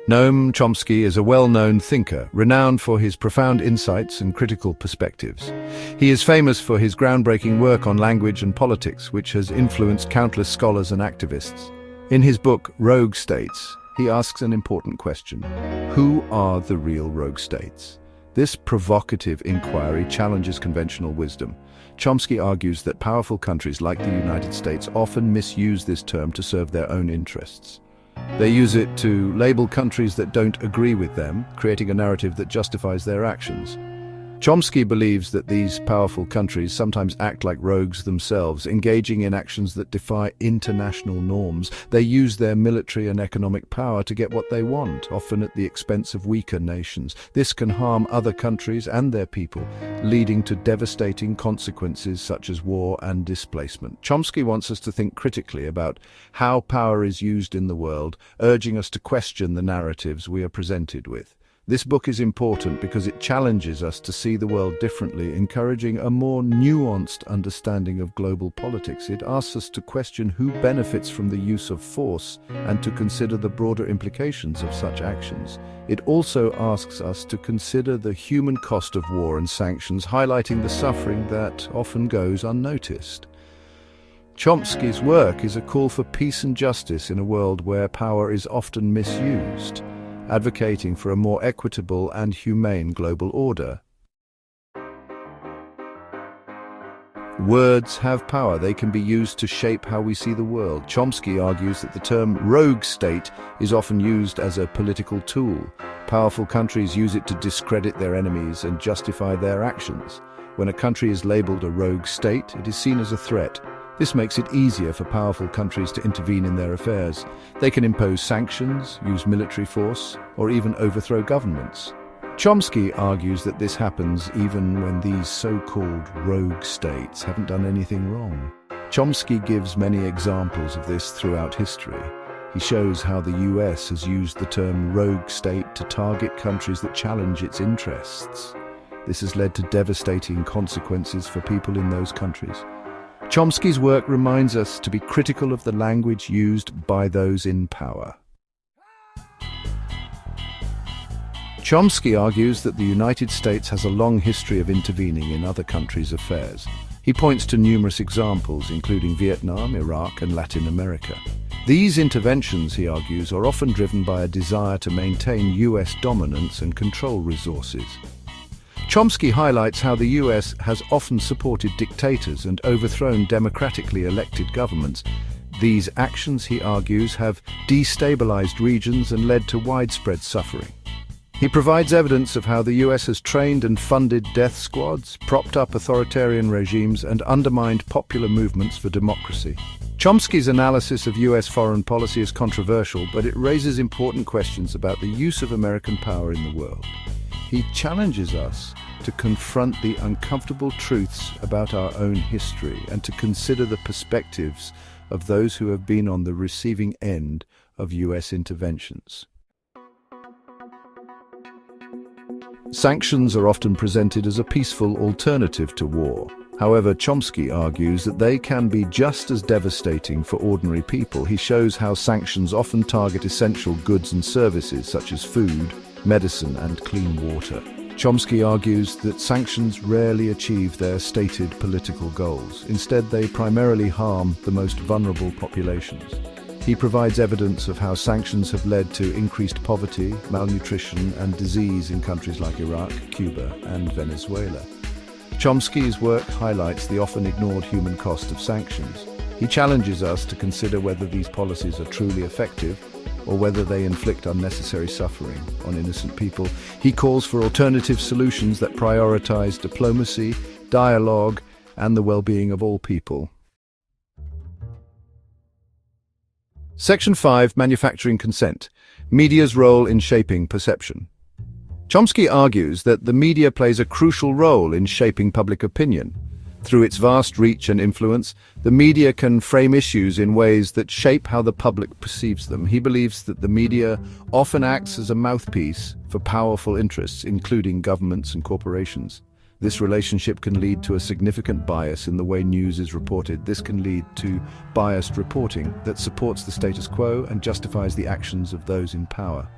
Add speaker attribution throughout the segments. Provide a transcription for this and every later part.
Speaker 1: Noam Chomsky is a well-known thinker, renowned for his profound insights and critical perspectives. He is famous for his groundbreaking work on language and politics, which has influenced countless scholars and activists. In his book, Rogue States, he asks an important question: who are the real rogue states? This provocative inquiry challenges conventional wisdom. Chomsky argues that powerful countries like the United States often misuse this term to serve their own interests. They use it to label countries that don't agree with them, creating a narrative that justifies their actions. Chomsky believes that these powerful countries sometimes act like rogues themselves, engaging in actions that defy international norms. They use their military and economic power to get what they want, often at the expense of weaker nations. This can harm other countries and their people, leading to devastating consequences such as war and displacement. Chomsky wants us to think critically about how power is used in the world, urging us to question the narratives we are presented with. This book is important because it challenges us to see the world differently, encouraging a more nuanced understanding of global politics. It asks us to question who benefits from the use of force and to consider the broader implications of such actions. It also asks us to consider the human cost of war and sanctions, highlighting the suffering that often goes unnoticed. Chomsky's work is a call for peace and justice in a world where power is often misused, advocating for a more equitable and humane global order. Words have power. They can be used to shape how we see the world. Chomsky argues that the term rogue state is often used as a political tool. Powerful countries use it to discredit their enemies and justify their actions. When a country is labeled a rogue state, it is seen as a threat. This makes it easier for powerful countries to intervene in their affairs. They can impose sanctions, use military force, or even overthrow governments. Chomsky argues that this happens even when these so-called rogue states haven't done anything wrong. Chomsky gives many examples of this throughout history. He shows how the US has used the term rogue state to target countries that challenge its interests. This has led to devastating consequences for people in those countries. Chomsky's work reminds us to be critical of the language used by those in power. Chomsky argues that the United States has a long history of intervening in other countries' affairs. He points to numerous examples, including Vietnam, Iraq, and Latin America. These interventions, he argues, are often driven by a desire to maintain US dominance and control resources. Chomsky highlights how the US has often supported dictators and overthrown democratically elected governments. These actions, he argues, have destabilized regions and led to widespread suffering. He provides evidence of how the US has trained and funded death squads, propped up authoritarian regimes, and undermined popular movements for democracy. Chomsky's analysis of US foreign policy is controversial, but it raises important questions about the use of American power in the world. He challenges us to confront the uncomfortable truths about our own history and to consider the perspectives of those who have been on the receiving end of US interventions. Sanctions are often presented as a peaceful alternative to war. However, Chomsky argues that they can be just as devastating for ordinary people. He shows how sanctions often target essential goods and services such as food, medicine, and clean water. Chomsky argues that sanctions rarely achieve their stated political goals. Instead, they primarily harm the most vulnerable populations. He provides evidence of how sanctions have led to increased poverty, malnutrition, and disease in countries like Iraq, Cuba, and Venezuela. Chomsky's work highlights the often ignored human cost of sanctions. He challenges us to consider whether these policies are truly effective or whether they inflict unnecessary suffering on innocent people. He calls for alternative solutions that prioritize diplomacy, dialogue, and the well-being of all people. Section 5. Manufacturing consent. Media's role in shaping perception. Chomsky argues that the media plays a crucial role in shaping public opinion. Through its vast reach and influence, the media can frame issues in ways that shape how the public perceives them. He believes that the media often acts as a mouthpiece for powerful interests, including governments and corporations. This relationship can lead to a significant bias in the way news is reported. This can lead to biased reporting that supports the status quo and justifies the actions of those in power.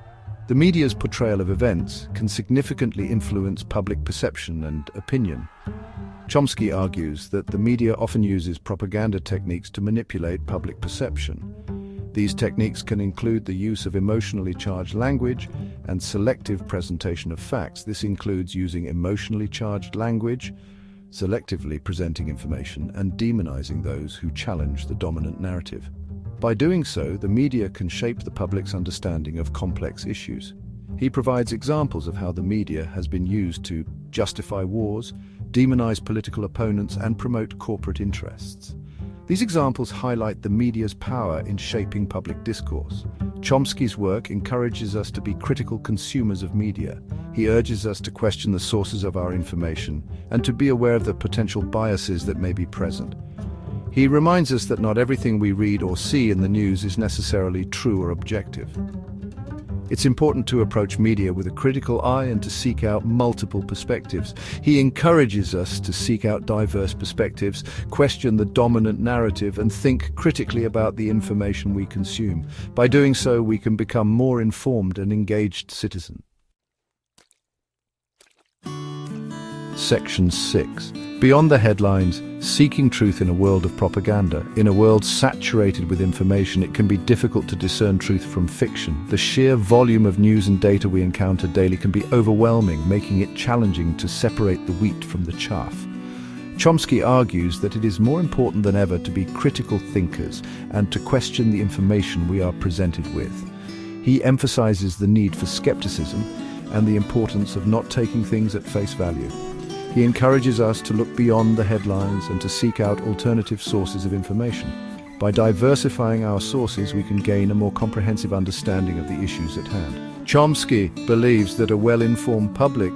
Speaker 1: The media's portrayal of events can significantly influence public perception and opinion. Chomsky argues that the media often uses propaganda techniques to manipulate public perception. These techniques can include the use of emotionally charged language and selective presentation of facts. This includes using emotionally charged language, selectively presenting information, and demonizing those who challenge the dominant narrative. By doing so, the media can shape the public's understanding of complex issues. He provides examples of how the media has been used to justify wars, demonize political opponents, and promote corporate interests. These examples highlight the media's power in shaping public discourse. Chomsky's work encourages us to be critical consumers of media. He urges us to question the sources of our information and to be aware of the potential biases that may be present. He reminds us that not everything we read or see in the news is necessarily true or objective. It's important to approach media with a critical eye and to seek out multiple perspectives. He encourages us to seek out diverse perspectives, question the dominant narrative, and think critically about the information we consume. By doing so, we can become more informed and engaged citizens. Section 6. Beyond the headlines, seeking truth in a world of propaganda. In a world saturated with information, it can be difficult to discern truth from fiction. The sheer volume of news and data we encounter daily can be overwhelming, making it challenging to separate the wheat from the chaff. Chomsky argues that it is more important than ever to be critical thinkers and to question the information we are presented with. He emphasizes the need for skepticism and the importance of not taking things at face value. He encourages us to look beyond the headlines and to seek out alternative sources of information. By diversifying our sources, we can gain a more comprehensive understanding of the issues at hand. Chomsky believes that a well-informed public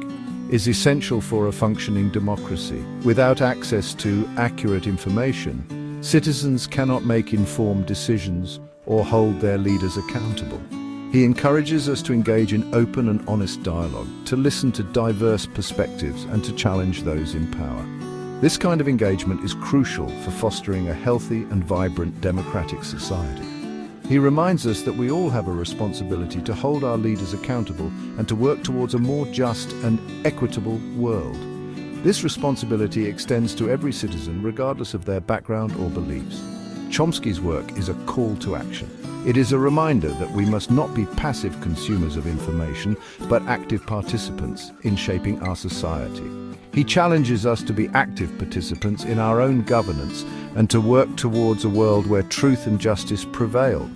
Speaker 1: is essential for a functioning democracy. Without access to accurate information, citizens cannot make informed decisions or hold their leaders accountable. He encourages us to engage in open and honest dialogue, to listen to diverse perspectives and to challenge those in power. This kind of engagement is crucial for fostering a healthy and vibrant democratic society. He reminds us that we all have a responsibility to hold our leaders accountable and to work towards a more just and equitable world. This responsibility extends to every citizen, regardless of their background or beliefs. Chomsky's work is a call to action. It is a reminder that we must not be passive consumers of information, but active participants in shaping our society. He challenges us to be active participants in our own governance and to work towards a world where truth and justice prevail.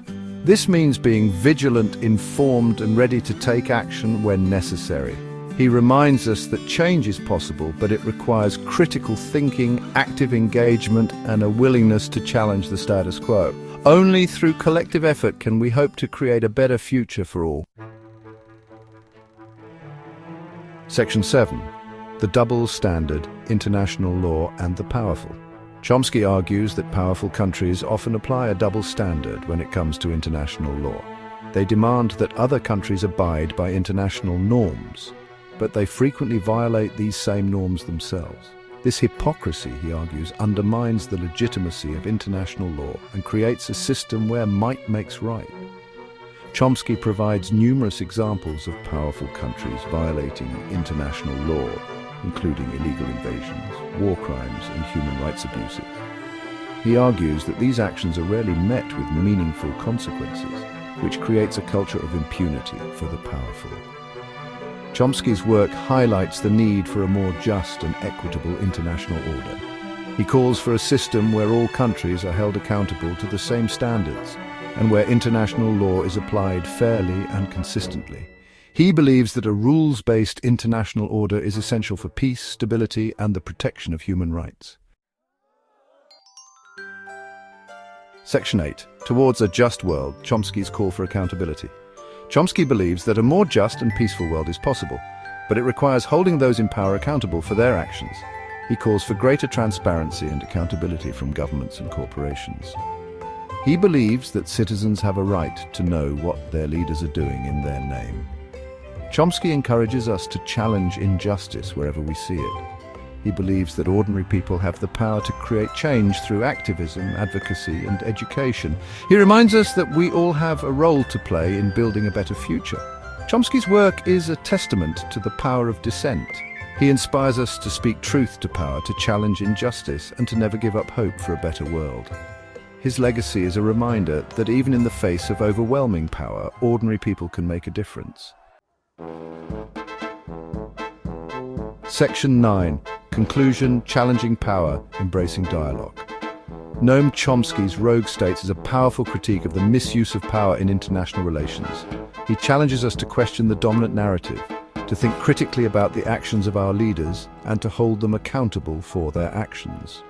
Speaker 1: This means being vigilant, informed, and ready to take action when necessary. He reminds us that change is possible, but it requires critical thinking, active engagement, and a willingness to challenge the status quo. Only through collective effort can we hope to create a better future for all. Section 7. The double standard, international law, and the powerful. Chomsky argues that powerful countries often apply a double standard when it comes to international law. They demand that other countries abide by international norms, but they frequently violate these same norms themselves. This hypocrisy, he argues, undermines the legitimacy of international law and creates a system where might makes right. Chomsky provides numerous examples of powerful countries violating international law, including illegal invasions, war crimes, and human rights abuses. He argues that these actions are rarely met with meaningful consequences, which creates a culture of impunity for the powerful. Chomsky's work highlights the need for a more just and equitable international order. He calls for a system where all countries are held accountable to the same standards and where international law is applied fairly and consistently. He believes that a rules-based international order is essential for peace, stability, and the protection of human rights. Section 8. Towards a just world, Chomsky's call for accountability. Chomsky believes that a more just and peaceful world is possible, but it requires holding those in power accountable for their actions. He calls for greater transparency and accountability from governments and corporations. He believes that citizens have a right to know what their leaders are doing in their name. Chomsky encourages us to challenge injustice wherever we see it. He believes that ordinary people have the power to create change through activism, advocacy, and education. He reminds us that we all have a role to play in building a better future. Chomsky's work is a testament to the power of dissent. He inspires us to speak truth to power, to challenge injustice, and to never give up hope for a better world. His legacy is a reminder that even in the face of overwhelming power, ordinary people can make a difference. Section 9. Conclusion: Challenging Power, Embracing Dialogue. Noam Chomsky's Rogue States is a powerful critique of the misuse of power in international relations. He challenges us to question the dominant narrative, to think critically about the actions of our leaders, and to hold them accountable for their actions.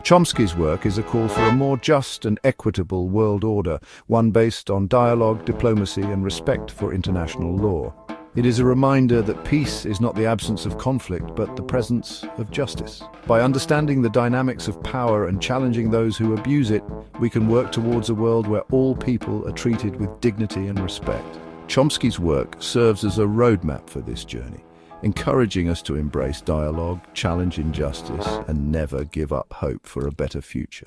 Speaker 1: Chomsky's work is a call for a more just and equitable world order, one based on dialogue, diplomacy, and respect for international law. It is a reminder that peace is not the absence of conflict, but the presence of justice. By understanding the dynamics of power and challenging those who abuse it, we can work towards a world where all people are treated with dignity and respect. Chomsky's work serves as a roadmap for this journey, encouraging us to embrace dialogue, challenge injustice, and never give up hope for a better future.